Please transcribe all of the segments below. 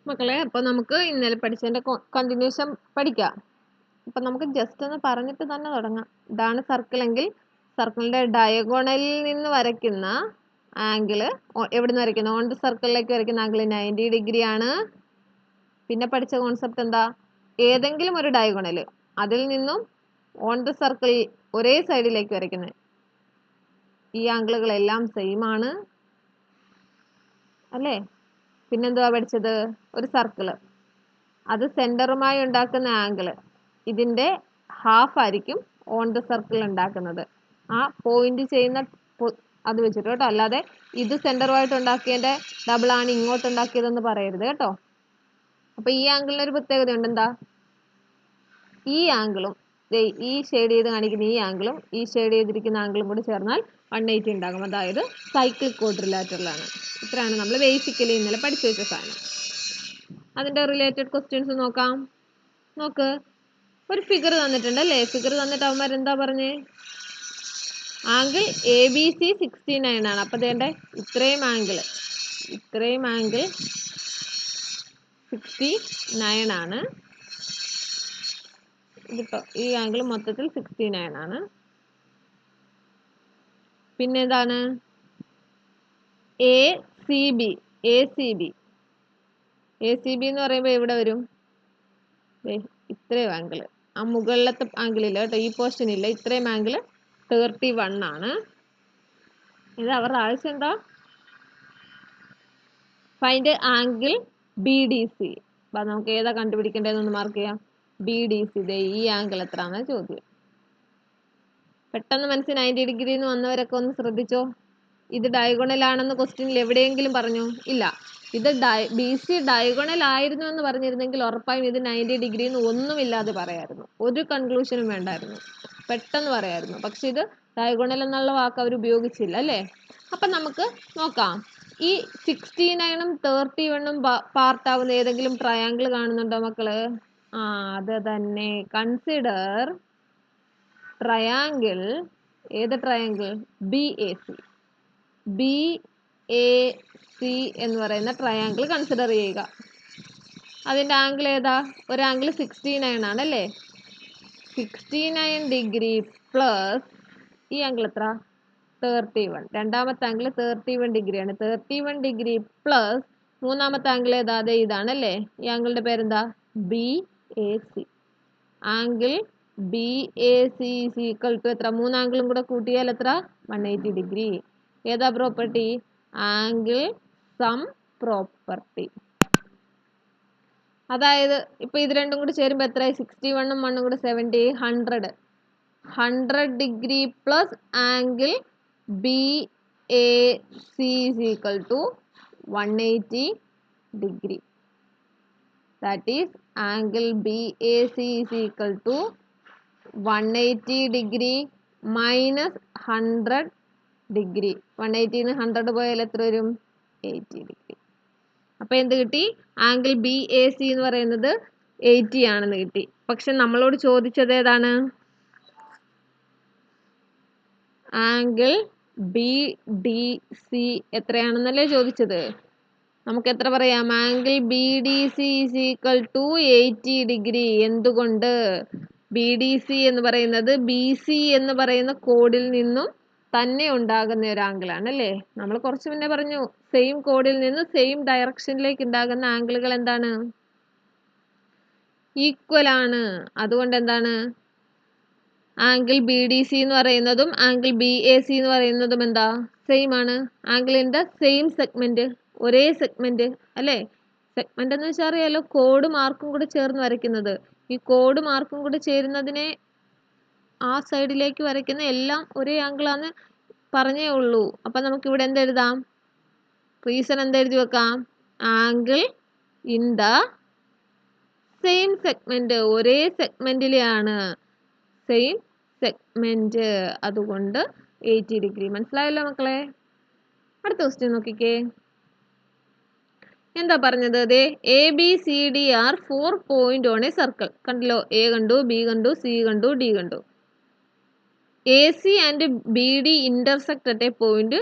മക്കളെ, അപ്പോൾ നമുക്ക് ഇന്നലെ പഠിച്ചതിൻ്റെ കണ്ടിന്യൂഷൻ പഠിക്കാം. അപ്പം നമുക്ക് ജസ്റ്റ് ഒന്ന് പറഞ്ഞിട്ട് തന്നെ തുടങ്ങാം. ഇതാണ് സർക്കിൾ എങ്കിൽ സർക്കിളിൻ്റെ ഡയഗോണലിൽ നിന്ന് വരയ്ക്കുന്ന ആംഗിള് എവിടെ നിന്ന് വരയ്ക്കുന്നത്? ഓൺ ദ സർക്കിളിലേക്ക് വരയ്ക്കുന്ന ആംഗിൾ 90 ഡിഗ്രി ആണ്. പിന്നെ പഠിച്ച കോൺസെപ്റ്റ് എന്താ? ഏതെങ്കിലും ഒരു ഡയഗോണൽ അതിൽ നിന്നും ഓൺ ദ സർക്കിൾ ഒരേ സൈഡിലേക്ക് വരയ്ക്കുന്നത് ഈ ആംഗിളുകളെല്ലാം സെയിം ആണ് അല്ലേ? പിന്നെന്തുവാ പഠിച്ചത്? ഒരു സർക്കിള് അത് സെൻറ്ററുമായി ഉണ്ടാക്കുന്ന ആംഗിള് ഇതിൻ്റെ ഹാഫ് ആയിരിക്കും ഓൺ ദ സർക്കിൾ ഉണ്ടാക്കുന്നത്. ആ പോയിന്റ് ചെയ്യുന്ന അത് വെച്ചിട്ട് കേട്ടോ, അല്ലാതെ ഇത് സെൻറ്ററുമായിട്ട് ഉണ്ടാക്കിയതിൻ്റെ ഡബിളാണ് ഇങ്ങോട്ട് ഉണ്ടാക്കിയതെന്ന് പറയരുത് കേട്ടോ. അപ്പോൾ ഈ ആംഗിളിന് ഒരു പ്രത്യേകതയുണ്ട്. എന്താ? ഈ ആംഗിളും ഈ ഷെയ്ഡ് ചെയ്ത് കാണിക്കുന്ന ഈ ആംഗിളും ഈ ഷെയ്ഡ് ചെയ്തിരിക്കുന്ന ആംഗിളും കൂടി ചേർന്നാൽ 180 ഉണ്ടാകും. അതായത് സൈക്ലിക് ക്വാഡ്രിലാറ്ററലാണ്. ഇത്രയാണ് നമ്മൾ ബേസിക്കലി ഇന്നലെ പഠിച്ചു വെച്ച സാധനം. അതിൻ്റെ റിലേറ്റഡ് ക്വസ്റ്റ്യൻസ് നോക്കാം. നോക്ക്, ഒരു ഫിഗർ തന്നിട്ടുണ്ട് അല്ലേ? ഫിഗർ തന്നിട്ട് അവന്മാർ എന്താ പറഞ്ഞേ? ആംഗിൾ ABC 69 ആണ്. അപ്പം അതേണ്ട ഇത്രയും ആംഗിൾ 69 ആണ്. ഇതിപ്പോ ഈ ആംഗിൾ മൊത്തത്തിൽ 69 ആണ്. പിന്നെ എന്താണ്? ACB എന്ന് പറയുമ്പോൾ എവിടെ വരും? ഇത്രയും ആംഗിൾ, ആ മുകളിലത്തെ ആംഗിൾ ഇല്ല കേട്ടോ, ഈ പോർഷൻ ഇല്ല. ഇത്രയും ആംഗിൾ 31 ആണ്. ഇത് അവരുടെ ആവശ്യം എന്താ? Find angle BDC. അപ്പം നമുക്ക് ഏതാ കണ്ടുപിടിക്കേണ്ടതെന്നൊന്ന് മാർക്ക് ചെയ്യാം. BDC, ഈ ആംഗിൾ എത്രയാണെന്ന് ചോദ്യം. പെട്ടെന്ന് മനസ്സിൽ 90 ഡിഗ്രി എന്ന് വന്നവരൊക്കെ ഒന്ന് ശ്രദ്ധിച്ചോ. ഇത് ഡയഗോണൽ ആണെന്ന് ക്വസ്റ്റ്യനിൽ എവിടെയെങ്കിലും പറഞ്ഞോ? ഇല്ല. ഇത് BC ഡയഗോണൽ ആയിരുന്നു എന്ന് പറഞ്ഞിരുന്നെങ്കിൽ ഉറപ്പായും ഇത് 90 ഡിഗ്രി എന്ന് ഒന്നുമില്ലാതെ പറയായിരുന്നു. ഒരു കൺക്ലൂഷനും വേണ്ടായിരുന്നു, പെട്ടെന്ന് പറയായിരുന്നു. പക്ഷെ ഇത് ഡയഗോണൽ എന്നുള്ള വാക്ക് അവർ ഉപയോഗിച്ചില്ല അല്ലേ? അപ്പം നമുക്ക് നോക്കാം. ഈ 69ഉം 31ഉം പാർട്ടാവുന്ന ഏതെങ്കിലും ട്രയാങ്കിൾ കാണുന്നുണ്ടോ മക്കള്? അത് തന്നെ. Consider triangle. ഏത് ട്രയാങ്കിൾ? BAC എന്ന് പറയുന്ന ട്രയാങ്കിൾ കൺസിഡർ ചെയ്യുക. അതിൻ്റെ ആംഗിൾ ഏതാ? ഒരു ആംഗിൾ 69 ആണല്ലേ? 69 ഡിഗ്രി പ്ലസ് ഈ ആംഗിൾ എത്ര? 31. രണ്ടാമത്തെ ആംഗിൾ 31 ഡിഗ്രിയാണ്. 31 ഡിഗ്രി പ്ലസ് മൂന്നാമത്തെ ആംഗിൾ ഏതാ? അതെ, ഇതാണല്ലേ. ഈ ആംഗിളിൻ്റെ പേരെന്താ? BAC. Angle BAC is equal to എത്ര? മൂന്ന് ആംഗിളും കൂടെ കൂട്ടിയാൽ എത്ര? 180 ഡിഗ്രി. ഏതാ പ്രോപ്പർട്ടി? Angle sum property. അതായത് ഇപ്പൊ ഇത് രണ്ടും കൂടി ചേരുമ്പോൾ എത്രയായി? 61ഉം 1ഉം കൂടെ 70, 100 degree plus angle BAC is equal to 180 degree. That is angle BAC is equal to 180 degree minus 100 degree. 180ന്ന് 100 പോയാൽ എത്ര വരും? 80 ഡിഗ്രി. അപ്പം എന്ത് കിട്ടി? ആംഗിൾ BAC എന്ന് പറയുന്നത് 80 ആണെന്ന് കിട്ടി. പക്ഷെ നമ്മളോട് ചോദിച്ചത് ഏതാണ്? ആംഗിൾ BDC എത്രയാണെന്നല്ലേ ചോദിച്ചത്. നമുക്ക് എത്ര പറയാം? Angle BDC is equal to 80 degree. എന്തുകൊണ്ട്? BDC എന്ന് പറയുന്നത് BC എന്ന് പറയുന്ന കോഡിൽ നിന്നും തന്നെ ഉണ്ടാകുന്ന ഒരു ആംഗിളാണ് അല്ലേ? നമ്മൾ കുറച്ച് മുന്നേ പറഞ്ഞു, സെയിം കോഡിൽ നിന്ന് സെയിം ഡയറക്ഷനിലേക്ക് ഉണ്ടാകുന്ന ആംഗിളുകൾ എന്താണ്? ഈക്വൽ ആണ്. അതുകൊണ്ട് എന്താണ്? ആംഗിൾ BDC എന്ന് പറയുന്നതും ആംഗിൾ BAC എന്ന് പറയുന്നതും എന്താ? സെയിം ആണ്. ആംഗിളിൻ്റെ സെയിം സെഗ്മെന്റ്, ഒരേ സെഗ്മെന്റ് അല്ലേ? സെഗ്മെന്റ് എന്ന് വെച്ചാൽ അറിയാലോ, കോഡ് മാർക്കും കൂടെ ചേർന്ന് വരയ്ക്കുന്നത്. ഈ കോഡ് മാർക്കും കൂടെ ചേരുന്നതിനെ ആ സൈഡിലേക്ക് വരയ്ക്കുന്ന എല്ലാം ഒരേ ആംഗിളാന്ന് പറഞ്ഞേ ഉള്ളൂ. അപ്പം നമുക്കിവിടെ എന്തെഴുതാം? റീസൺ എന്തെഴുതി വെക്കാം? Angle in the same segment, ഒരേ സെഗ്മെന്റിലെയാണ്. സെയിം സെഗ്മെന്റ്, അതുകൊണ്ട് 80 ഡിഗ്രി. മനസ്സിലായല്ലോ മക്കളെ? അടുത്ത ക്വസ്റ്റ്യൻ നോക്കിക്കേ. എന്താ പറഞ്ഞത്? അതെ, ABCD are 4 point on a circle. കണ്ടല്ലോ, A കണ്ടു, B കണ്ടു, C കണ്ടു, D കണ്ടു. AC and BD intersect at A point.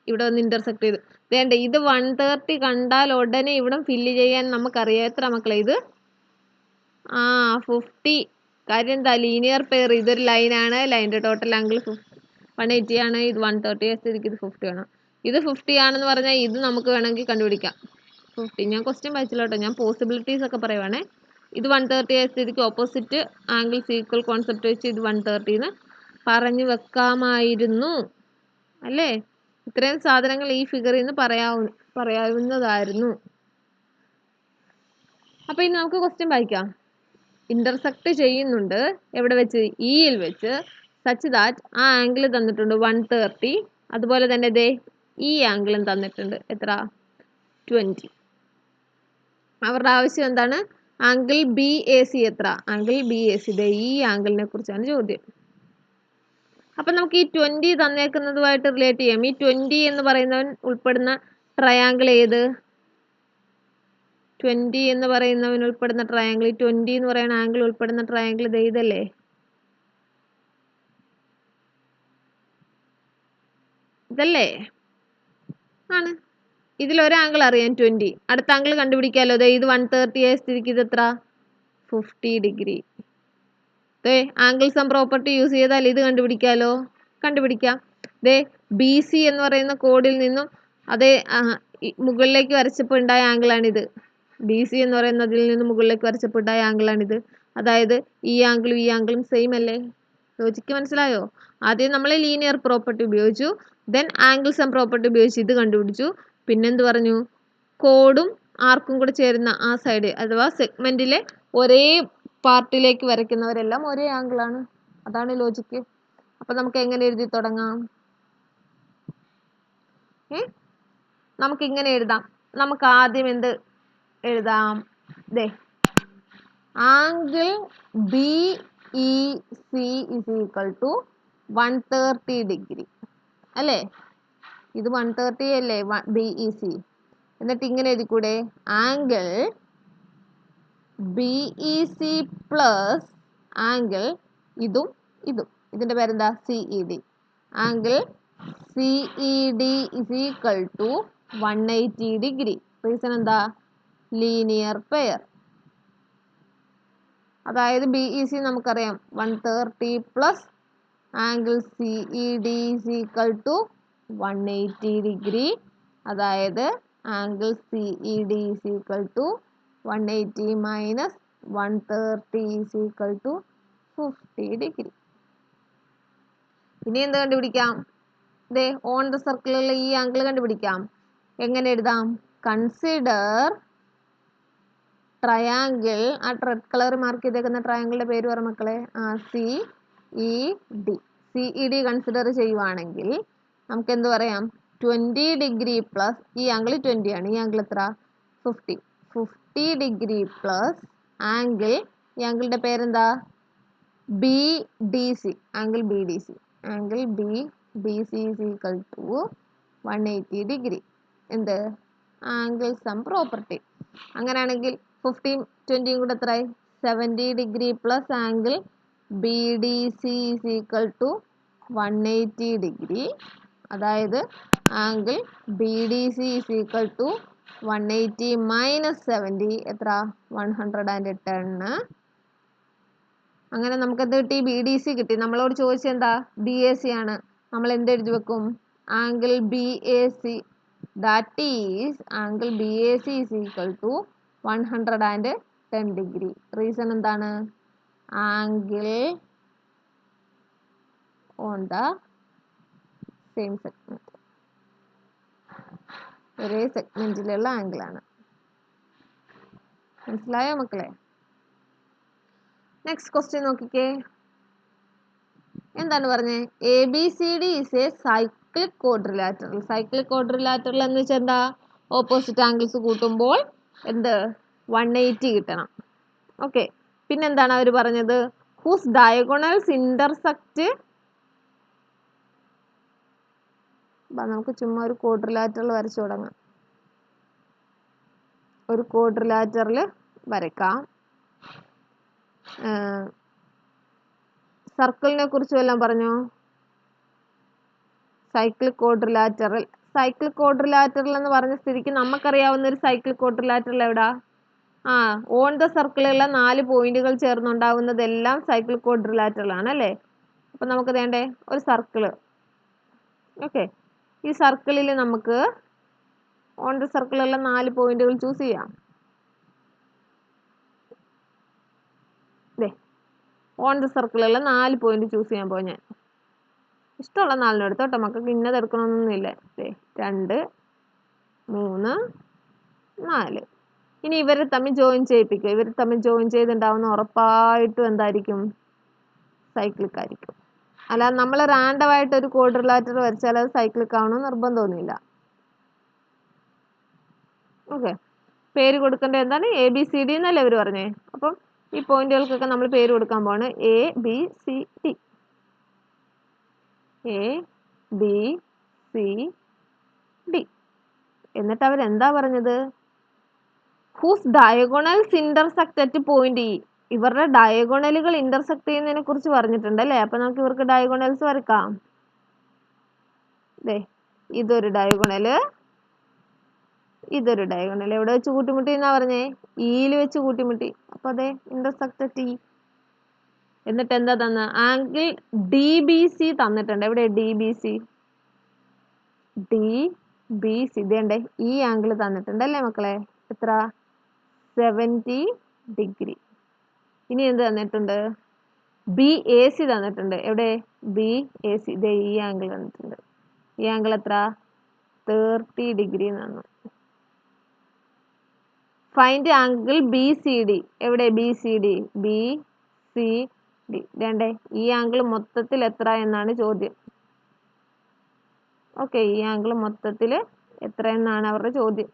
ഇവിടെ വന്ന് ഇന്റർസെക്ട് ചെയ്തു. വേണ്ട ഇത് 130 കണ്ടാൽ ഉടനെ ഇവിടെ ഫില്ല് ചെയ്യാൻ നമുക്കറിയാം. എത്ര മക്കളെ ഇത്? 50. കാര്യം എന്താ? Linear pair. ഇതൊരു ലൈനാണ്. ലൈൻ്റെ ടോട്ടൽ ആംഗിൾ 180 ആണ്. ഇത് 130 സ്ഥിതിക്ക് ഇത് 50 ആണ്. ഇത് 50 ആണെന്ന് പറഞ്ഞാൽ ഇത് നമുക്ക് വേണമെങ്കിൽ കണ്ടുപിടിക്കാം. 50. ഞാൻ ക്വസ്റ്റ്യൻ വായിച്ചില്ല കേട്ടോ, ഞാൻ പോസിബിലിറ്റീസ് ഒക്കെ പറയുവാണേ. ഇത് 130 സ്ഥിതിക്ക് ഓപ്പോസിറ്റ് ആംഗിൾസ് ഈക്വൽ കോൺസെപ്റ്റ് വെച്ച് ഇത് 130 എന്ന് പറഞ്ഞു വെക്കാമായിരുന്നു അല്ലേ? ഇത്രയും സാധനങ്ങൾ ഈ ഫിഗറിൽ നിന്ന് പറയാവുന്നതായിരുന്നു. അപ്പോൾ ഇനി നമുക്ക് ക്വസ്റ്റ്യൻ വായിക്കാം. ഇന്റർസെക്ട് ചെയ്യുന്നുണ്ട് എവിടെ വെച്ച്? ഇയിൽ വെച്ച്. സച്ച് ദാറ്റ് ആ ആംഗിൾ തന്നിട്ടുണ്ട് 130. അതുപോലെ തന്നെ ദേ ഈ ആംഗിളും തന്നിട്ടുണ്ട്. എത്ര? 20. അവരുടെ ആവശ്യം എന്താണ്? ആംഗിൾ ബി എ സി എത്ര? Angle B A C. ദേ ഈ ആംഗിളിനെ കുറിച്ചാണ് ചോദ്യം. അപ്പം നമുക്ക് ഈ 20 തന്നേക്കുന്നതുമായിട്ട് റിലേറ്റ് ചെയ്യാം. ഈ 20 എന്ന് പറയുന്നവൻ ഉൾപ്പെടുന്ന ട്രയാങ്കിൾ ഏത്? 20 എന്ന് പറയുന്നവൻ ഉൾപ്പെടുന്ന ട്രയാങ്കിൾ, 20 എന്ന് പറയുന്ന ആംഗിൾ ഉൾപ്പെടുന്ന ട്രയാങ്കിൾ ഇത് ഇതല്ലേ? ഇതല്ലേ? ആണ്. ഇതിലൊരു ആംഗിൾ അറിയാം 20. അടുത്ത ആംഗിൾ കണ്ടുപിടിക്കാമല്ലോ. ദേ ഇത് 130 സ്ഥിതിക്ക് ഇത് എത്ര? 50 ഡിഗ്രി. ദേ ആംഗിൾ സം പ്രോപ്പർട്ടി യൂസ് ചെയ്താൽ ഇത് കണ്ടുപിടിക്കാമല്ലോ. കണ്ടുപിടിക്കാം. ദേ ബി സി എന്ന് പറയുന്ന കോഡിൽ നിന്നും അതേ മുകളിലേക്ക് വരച്ചപ്പോൾ ഉണ്ടായ ആംഗിളാണിത്. ബി സി എന്ന് പറയുന്നതിൽ നിന്ന് മുകളിലേക്ക് വരച്ചപ്പോൾ ഉണ്ടായ ആംഗിളാണിത്. അതായത് ഈ ആംഗിളും സെയിം അല്ലേ? ലോജിക്ക് മനസ്സിലായോ? ആദ്യം നമ്മൾ ലീനിയർ പ്രോപ്പർട്ടി ഉപയോഗിച്ചു, ദെൻ ആംഗിൾ സം പ്രോപ്പർട്ടി ഉപയോഗിച്ച് ഇത് കണ്ടുപിടിച്ചു. പിന്നെന്ത് പറഞ്ഞു? കോഡും ആർക്കും കൂടെ ചേരുന്ന ആ സൈഡ് അഥവാ സെഗ്മെന്റിലെ ഒരേ പാർട്ടിലേക്ക് വരയ്ക്കുന്നവരെല്ലാം ഒരേ ആംഗിളാണ്. അതാണ് ലോജിക്ക്. അപ്പം നമുക്ക് എങ്ങനെ എഴുതി തുടങ്ങാം? നമുക്ക് ഇങ്ങനെ എഴുതാം. നമുക്ക് ആദ്യം എന്ത് എഴുതാം? ദേ angle B E C is equal to 130 degree അല്ലേ? ഇത് 130 അല്ലേ ബി ഇ സി? എന്നിട്ട് ഇങ്ങനെ എഴുതിക്കൂടെ? Angle B E C plus angle ഇതും ഇതും. ഇതിൻ്റെ പേരെന്താ? C E D. Angle C E D is equal to 180 degree. Reason എന്താ? Linear pair. അതായത് ബി ഇ സി നമുക്കറിയാം 130 plus angle C E D is equal to 180 degree. അതായത് angle C E D is equal to 180 minus 130 is equal to 50 degree. ഇനി എന്ത് കണ്ടുപിടിക്കാം? ദേ on the സർക്കിളിലുള്ള ഈ angle കണ്ടുപിടിക്കാം. എങ്ങനെ എഴുതാം? Consider triangle. ആ റെഡ് കളർ മാർക്ക് ചെയ്തേക്കുന്ന ട്രയാങ്കിളിന്റെ പേര് പറ മക്കളെ. C E D. C E D consider ചെയ്യുവാണെങ്കിൽ നമുക്ക് എന്ത് പറയാം? 20 ഡിഗ്രി പ്ലസ് ഈ ആംഗിൾ 20 ആണ്. ഈ ആംഗിൾ എത്ര? 50 ഡിഗ്രി പ്ലസ് ആംഗിൾ, ഈ ആംഗിളിന്റെ പേരെന്താ? B D C. Angle B D C. Angle B D C is equal to 180 degree. എന്ത്? Angle sum property. അങ്ങനെയാണെങ്കിൽ 50 20 കൂടെ എത്രയായി? 70 degree plus angle B D C is equal to 180 degree. അതായത് angle B D C is equal to 180 minus 70 എത്ര? 110. അങ്ങനെ നമുക്ക് എന്ത് കിട്ടി? ബി ഡി സി കിട്ടി. നമ്മളോട് ചോദിച്ചെന്താ? ബി എ സി ആണ്. നമ്മൾ എന്ത് എഴുതി വെക്കും? Angle B A C, that is angle B A C is equal to 110 degree. Reason എന്താണ്? Angle on the same segment. ഒരേ സെഗ്മെന്റിലുള്ള ആംഗിളാണ്. മനസ്സിലായോ മക്കളെ? നെക്സ്റ്റ് ക്വസ്റ്റ്യൻ നോക്കിക്കേ. എന്താണ് പറഞ്ഞേ? A B C D is A cyclic quadrilateral. Cyclic quadrilateral എന്ന് വെച്ചാൽ എന്താ? ഓപ്പോസിറ്റ് ആംഗിൾസ് കൂട്ടുമ്പോൾ എന്ത്? 180 കിട്ടണം. ഓക്കെ. പിന്നെന്താണ് അവർ പറഞ്ഞത്? Whose diagonals intersect. നമുക്ക് ചുമ്മാ ഒരു ക്വാഡ്രിലാറ്ററൽ വരച്ചു തുടങ്ങാം. ഒരു ക്വാഡ്രിലാറ്ററൽ വരയ്ക്കാം. സർക്കിളിനെ കുറിച്ച് വല്ലതും പറഞ്ഞോ? സൈക്ലിക് ക്വാഡ്രിലാറ്ററൽ സൈക്ലിക് ക്വാഡ്രിലാറ്ററൽ എന്ന് പറഞ്ഞ സ്ഥിതിക്ക് നമുക്കറിയാവുന്ന ഒരു സൈക്ലിക് ക്വാഡ്രിലാറ്ററൽ എവിടാ? ഓൺ ദ സർക്കിളുള്ള 4 പോയിന്റുകൾ ചേർന്നുണ്ടാവുന്നതെല്ലാം സൈക്ലിക് ക്വാഡ്രിലാറ്ററൽ ആണ് അല്ലേ? അപ്പം നമുക്ക് വേണ്ടേ ഒരു സർക്കിള്. ഓക്കെ, ഈ സർക്കിളിൽ നമുക്ക് ഓൺ ദ സർക്കിളുള്ള 4 പോയിന്റുകൾ ചൂസ് ചെയ്യാം. ഓൺ ദ സർക്കിളുള്ള 4 പോയിന്റ് ചൂസ് ചെയ്യാൻ പോയി ഞാൻ. ഇഷ്ടമുള്ള 4 എടുത്തോ കേട്ടോ, മക്കൾക്ക് ഇന്നത് എടുക്കണമെന്നൊന്നുമില്ല. 2 3 4. ഇനി ഇവരെ തമ്മിൽ ജോയിൻ ചെയ്യിപ്പിക്കുക. ഇവർ തമ്മിൽ ജോയിൻ ചെയ്തുണ്ടാവുന്ന ഉറപ്പായിട്ടും എന്തായിരിക്കും? സൈക്ലിക് ആയിരിക്കും. അല്ലാതെ നമ്മൾ റാൻഡമായിട്ട് ഒരു ക്വാഡ്രിലാറ്റർ വരച്ചാൽ അത് സൈക്ലിക് ആവണമെന്ന് നിർബന്ധമൊന്നുമില്ല. ഓക്കെ, പേര് കൊടുക്കേണ്ടത് എന്താണ്? ABCD എന്നല്ലേ അവർ പറഞ്ഞേ. അപ്പം ഈ പോയിന്റുകൾക്കൊക്കെ നമ്മൾ പേര് കൊടുക്കാൻ പോവാണ്. ABCD. ABCD. എന്നിട്ട് അവരെന്താ പറഞ്ഞത്? Whose diagonals intersect at point E. ഇവരുടെ ഡയഗണലുകൾ ഇന്റർസെക്ട് ചെയ്യുന്നതിനെ കുറിച്ച് പറഞ്ഞിട്ടുണ്ട് അല്ലേ? അപ്പൊ നമുക്ക് ഇവർക്ക് ഡയഗണൽസ് വരക്കാം. ഇതൊരു ഡയഗണല്, ഇതൊരു ഡയഗണൽ. എവിടെ വെച്ച് കൂട്ടിമുട്ടി എന്നാ പറഞ്ഞേ? ഇയിൽ വെച്ച് കൂട്ടിമുട്ടി. അപ്പൊ അതെ ഇന്റർസെക്ട് അറ്റ് E. എന്നിട്ട് എന്താ തന്ന? ആംഗിൾ DBC തന്നിട്ടുണ്ട്. എവിടെ DBC? DBC ഇതേണ്ടേ ഈ ആംഗിൾ തന്നിട്ടുണ്ട് അല്ലേ മക്കളെ? എത്ര? 70 ഡിഗ്രി. ഇനി എന്ത് തന്നിട്ടുണ്ട്? BAC തന്നിട്ടുണ്ട്. എവിടെ? BAC. ഇതേ ഈ ആംഗിൾ തന്നിട്ടുണ്ട്. ഈ ആംഗിൾ എത്ര? 30 ഡിഗ്രി തന്നു. Find angle BCD. എവിടെ BCD? BCD. വേണ്ടേ ഈ ആംഗിൾ മൊത്തത്തിൽ എത്ര എന്നാണ് ചോദ്യം. ഓക്കെ, ഈ ആംഗിൾ മൊത്തത്തിൽ എത്ര എന്നാണ് അവരുടെ ചോദ്യം.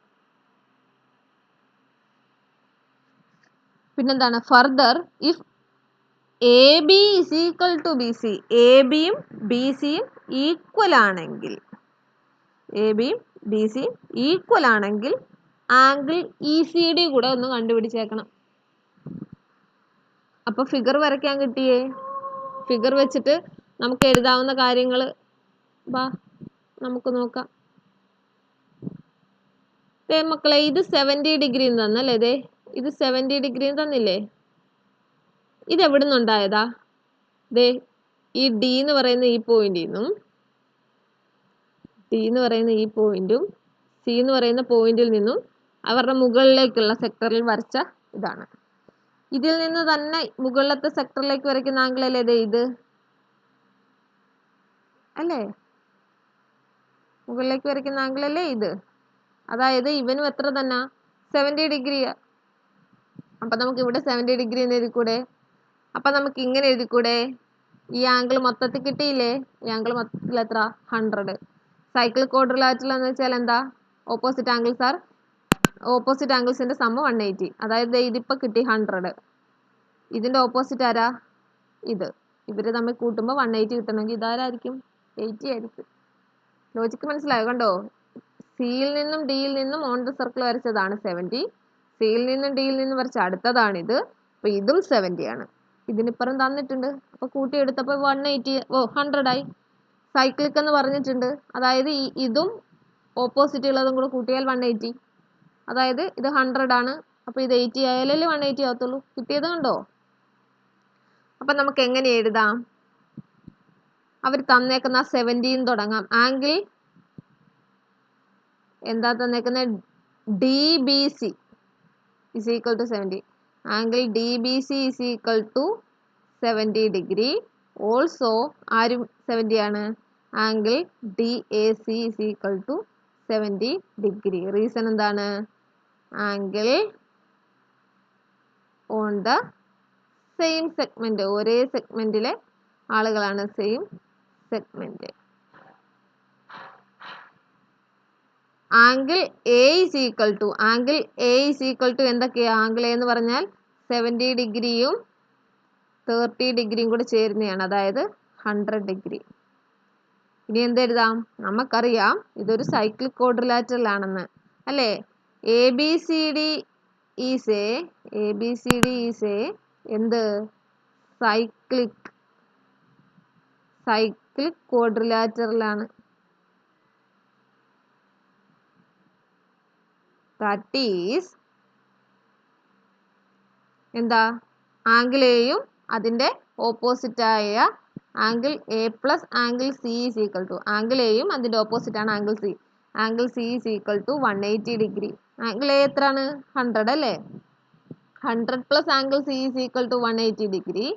പിന്നെന്താണ്? Further if AB is equal to BC, ABയും BCയും ഈക്വൽ ആണെങ്കിൽ, ABയും BCയും ഈക്വൽ ആണെങ്കിൽ ആംഗിൾ ECD കൂടെ ഒന്ന് കണ്ടുപിടിച്ചേക്കണം. അപ്പൊ ഫിഗർ വരയ്ക്കാൻ കിട്ടിയേ. ഫിഗർ വെച്ചിട്ട് നമുക്ക് എഴുതാവുന്ന കാര്യങ്ങൾ നമുക്ക് നോക്കാം. മക്കളെ ഇത് 70 ഡിഗ്രി തന്നല്ലേ? ഇത് 70 ഡിഗ്രി തന്നില്ലേ? ഇത് എവിടെ നിന്നുണ്ടായതാ? ഈ D എന്ന് പറയുന്ന ഈ പോയിന്റിൽ നിന്നും, D എന്ന് പറയുന്ന ഈ പോയിന്റും C എന്ന് പറയുന്ന പോയിന്റിൽ നിന്നും അവരുടെ മുകളിലേക്കുള്ള സെക്ടറിൽ വരച്ച ഇതാണ്. ഇതിൽ നിന്ന് തന്നെ മുകളിലത്തെ സെക്ടറിലേക്ക് വരയ്ക്കുന്ന ആംഗിൾ അല്ലേ ഇത്? അല്ലേ? മുകളിലേക്ക് വരയ്ക്കുന്ന ആംഗിൾ അല്ലേ ഇത്? അതായത് ഇവനും എത്ര തന്നെ? 70 ഡിഗ്രിയാ. അപ്പൊ നമുക്ക് ഇവിടെ 70 ഡിഗ്രി എന്ന് എഴുതിക്കൂടെ? അപ്പൊ നമുക്ക് ഇങ്ങനെ എഴുതിക്കൂടെ? ഈ ആംഗിൾ മൊത്തത്തിൽ കിട്ടിയില്ലേ? ഈ ആംഗിൾ മൊത്തത്തിൽ എത്ര? 100. സൈക്ലിക് ക്വാഡ്രിലാറ്ററൽ എന്ന് വെച്ചാൽ എന്താ? ഓപ്പോസിറ്റ് ആംഗിൾസിന്റെ സം 180. അതായത് ഇതിപ്പോ കിട്ടി 100. ഇതിന്റെ ഓപ്പോസിറ്റ് ആരാ? ഇത്. ഇവര് തമ്മിൽ കൂട്ടുമ്പോൾ 180 കിട്ടണമെങ്കിൽ ഇതാരായിരിക്കും? 80 ആയിരിക്കും. ലോജിക്ക് മനസ്സിലായോ? കണ്ടോ, സിയിൽ നിന്നും ഡിയിൽ നിന്നും ഓൺ ദ സർക്കിൾ വരച്ചതാണ് 70. സിയിൽ നിന്നും ഡിയിൽ നിന്നും വരച്ച അടുത്തതാണിത്. അപ്പൊ ഇതും 70 ആണ്. ഇതിനിപ്പുറം തന്നിട്ടുണ്ട്. അപ്പൊ കൂട്ടിയെടുത്തപ്പോൾ 100 ആയി. സൈക്ലിക് എന്ന് പറഞ്ഞിട്ടുണ്ട്. അതായത് ഇതും ഓപ്പോസിറ്റ് ഉള്ളതും കൂടെ കൂട്ടിയാൽ 180. അതായത് ഇത് 100 ആണ്. അപ്പൊ ഇത് 80 ആയാലല്ലേ 180 ആകത്തുള്ളൂ. കിട്ടിയത് കണ്ടോ? അപ്പൊ നമുക്ക് എങ്ങനെ എഴുതാം? അവർ തന്നേക്കുന്ന 70 തുടങ്ങാം. ആംഗിൾ എന്താ തന്നേക്കുന്നത്? DBC is equal to 70. Angle DBC is equal to 70 degree. Also ആരും 70 ആണ്. Angle DAC is equal to 70 degree. Reason എന്താണ്? Angle on the same segment. ഒരേ സെഗ്മെന്റിലെ ആളുകളാണ്. Same segment. Angle A is equal to എന്തൊക്കെയാ? Angle A എന്ന് പറഞ്ഞാൽ 70 ഡിഗ്രിയും 30 ഡിഗ്രിയും കൂടെ ചേരുന്നതാണ്. അതായത് 100 ഡിഗ്രി. ഇനി എന്തെഴുതാം? നമുക്കറിയാം ഇതൊരു സൈക്ലിക് ക്വാഡ്രിലാറ്ററൽ ആണെന്ന് അല്ലേ? ABCD is എന്ത്? സൈക്ലിക് ക്വാഡ്രിലാറ്ററൽ ആണ്. ദാറ്റ് ഈസ് എന്താ ആംഗിൾ എയും അതിൻ്റെ ഓപ്പോസിറ്റായ angle A plus angle C is equal to angle എയും അതിൻ്റെ ഓപ്പോസിറ്റാണ് angle C. Angle C is equal to 180 degree. Angle A എത്രയാണ് 100 അല്ലേ. 100 plus angle C is equal to 180 degree.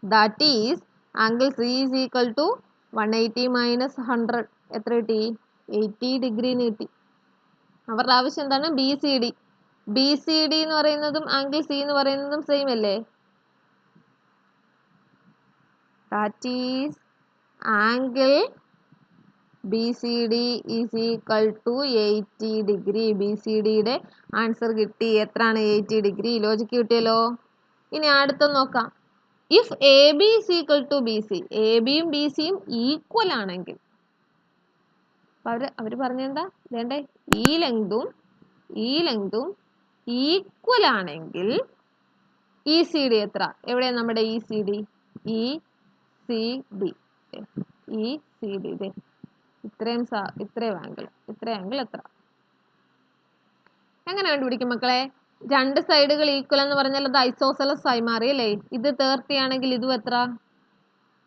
That is angle C is equal to 180 minus 100 എത്ര കിട്ടി 80 ഡിഗ്രിന്ന് കിട്ടി. അവരുടെ ആവശ്യം എന്താണ് B C D. B C D എന്ന് പറയുന്നതും ആംഗിൾ സി എന്ന് പറയുന്നതും സെയിം അല്ലേ. That is angle B C D is equal to 80 degree. B C ഡിയുടെ ആൻസർ കിട്ടി. എത്രയാണ് 80 ഡിഗ്രി. ലോജിക്ക് കിട്ടിയല്ലോ. ഇനി അടുത്ത നോക്കാം. If A B is equal to B C. A ബിയും ബി സിയും ഈക്വൽ ആണെങ്കിൽ അവർ പറഞ്ഞെന്താ വേണ്ടേ ഈ ലെങ്തും ഈക്വൽ ആണെങ്കിൽ ഇ സി ഡി എത്ര. എവിടെയാണ് നമ്മുടെ E C D. E C D E C D ഇത്രയും ആംഗിൾ എത്ര. എങ്ങനെ കണ്ടുപിടിക്കും മക്കളെ. രണ്ട് സൈഡുകൾ ഈക്വൽ എന്ന് പറഞ്ഞാൽ അത് ഐസോസെലസ് ആയി മാറി അല്ലേ. ഇത് 30 ആണെങ്കിൽ ഇതും എത്ര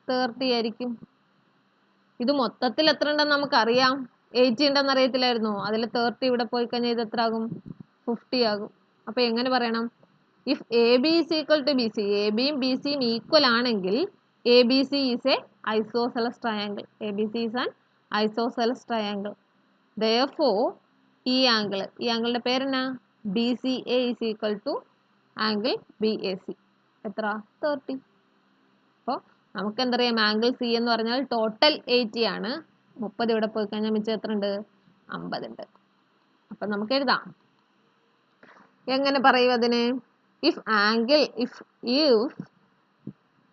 30 ആയിരിക്കും. ഇത് മൊത്തത്തിൽ എത്ര ഉണ്ടെന്ന് നമുക്കറിയാം. 80 ഉണ്ടെന്ന് അറിയത്തില്ലായിരുന്നോ. അതിൽ 30 ഇവിടെ പോയി കഴിഞ്ഞാൽ ഇത് എത്ര ആകും 50 ആകും. അപ്പൊ എങ്ങനെ പറയണം. If A B is equal to B C. A ബിയും ബി സിയും ഈക്വൽ ആണെങ്കിൽ A B C is a isosceles triangle. A B C is an isosceles triangle. therefore ഈ ആംഗിളിന്റെ പേരെന്നാ B C A is equal to angle B A C എത്ര 30. അപ്പോൾ നമുക്ക് എന്തറിയാം ആംഗിൾ സി എന്ന് പറഞ്ഞാൽ ടോട്ടൽ 80 ആണ്. 30 ഇവിടെ പോയി കഴിഞ്ഞാൽ മിച്ചം എത്ര ഉണ്ട് 50 ഉണ്ട്. അപ്പം നമുക്ക് എഴുതാം. എങ്ങനെ പറയും അതിന്. If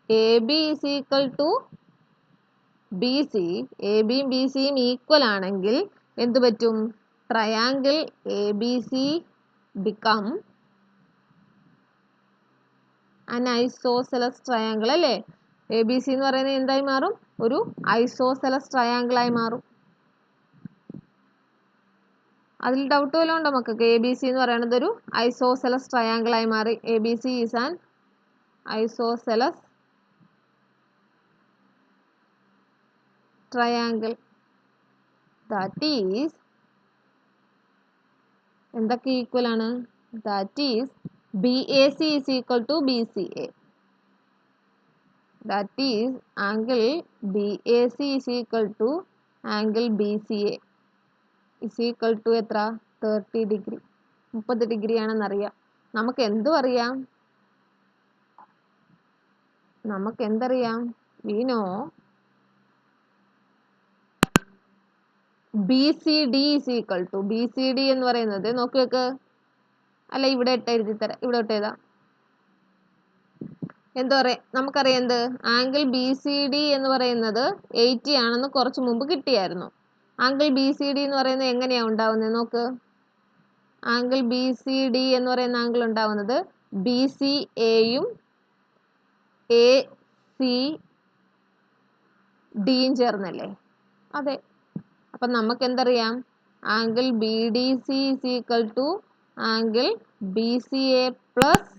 A B is equal to B C. A ബിയും ബി സിയും ഈക്വൽ ആണെങ്കിൽ എന്ത് പറ്റും. Triangle A B C become an isosceles triangle അല്ലേ. എ ബി സി എന്ന് പറയുന്നത് എന്തായി മാറും ഒരു ഐസോസെലസ് ട്രയാങ്കിൾ ആയി മാറും. അതിൽ ഡൗട്ട് വല്ലതും ഉണ്ടോ മക്കൾക്ക്. എ ബി സി എന്ന് പറയുന്നത് ഒരു ഐസോസെലസ് ട്രയാങ്കിൾ ആയി മാറി. A B C is an isosceles triangle. That is എന്തൊക്കെ ഈക്വൽ ആണ്. That is B A C is equal to B C A. That is angle B A C is equal to angle B C A is equal to എത്ര 30 degree. 30 degree ആണെന്നറിയാം. നമുക്ക് എന്തറിയാം. We know B C D is equal to. B C D എന്ന് പറയുന്നത് നോക്കി വെക്ക്. അല്ല ഇവിടെ ഇട്ട് എഴുതി തരാം. ഇവിടെ ഇട്ട് എഴുതാം. എന്താ പറയാ നമുക്കറിയാം എന്ത് ആംഗിൾ ബി സി ഡി എന്ന് പറയുന്നത് 80 ആണെന്ന് കുറച്ച് മുമ്പ് കിട്ടിയായിരുന്നു. ആംഗിൾ ബി സി ഡി എന്ന് പറയുന്നത് എങ്ങനെയാണ് ഉണ്ടാവുന്നത് നോക്ക്. ആംഗിൾ ബി സി ഡി എന്ന് പറയുന്ന ആംഗിൾ ഉണ്ടാവുന്നത് ബി സി എയും എ സി ഡിയും ചേർന്നല്ലേ. അതെ. അപ്പം നമുക്ക് എന്തറിയാം angle B D C is equal to angle B C A plus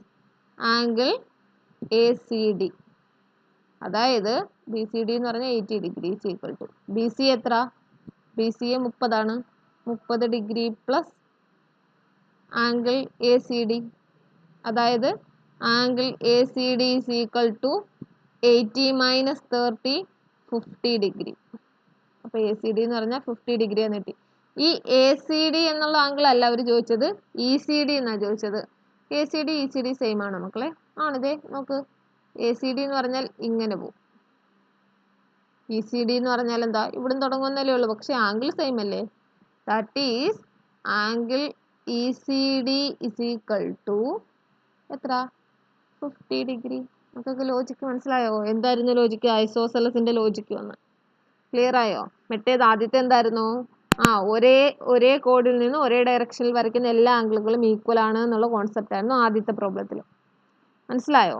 angle A C D. അതായത് ബി സി ഡി എന്ന് പറഞ്ഞാൽ 80 degree is equal to B C എത്ര ബി സി എ 30 ആണ്. 30 degree plus angle A C D. അതായത് angle A C D is equal to 80 minus 30 50 degree. അപ്പോൾ A C D എന്ന് പറഞ്ഞാൽ 50 degree എന്ന് കിട്ടി. ഈ എ സി ഡി എന്നുള്ള ആംഗിൾ അല്ല അവർ ചോദിച്ചത്, ഇ സി ഡി എന്നാണ് ചോദിച്ചത്. A C D E C D same ആണ് മക്കളെ. ആണിതേ നോക്ക്. എ സി ഡി എന്ന് പറഞ്ഞാൽ ഇങ്ങനെ പോകും. ഇ സി ഡി എന്ന് പറഞ്ഞാൽ എന്താ ഇവിടുന്ന് തുടങ്ങുന്നല്ലേ ഉള്ളൂ. പക്ഷെ ആംഗിൾ സെയിം അല്ലേ. That is angle E C D is equal to എത്ര 50 ഡിഗ്രി. നമുക്കൊക്കെ ലോജിക്ക് മനസ്സിലായോ. എന്തായിരുന്നു ലോജിക്ക്. ഐസോസെലസിന്റെ ലോജിക്ക് വന്ന് ക്ലിയർ ആയോ. മറ്റേത് ആദ്യത്തെ എന്തായിരുന്നു ഒരേ കോഡിൽ നിന്ന് ഒരേ ഡയറക്ഷനിൽ വരയ്ക്കുന്ന എല്ലാ ആംഗിളുകളും ഈക്വൽ ആണ് എന്നുള്ള കോൺസെപ്റ്റ് ആയിരുന്നു ആദ്യത്തെ പ്രോബ്ലത്തിൽ. മനസ്സിലായോ.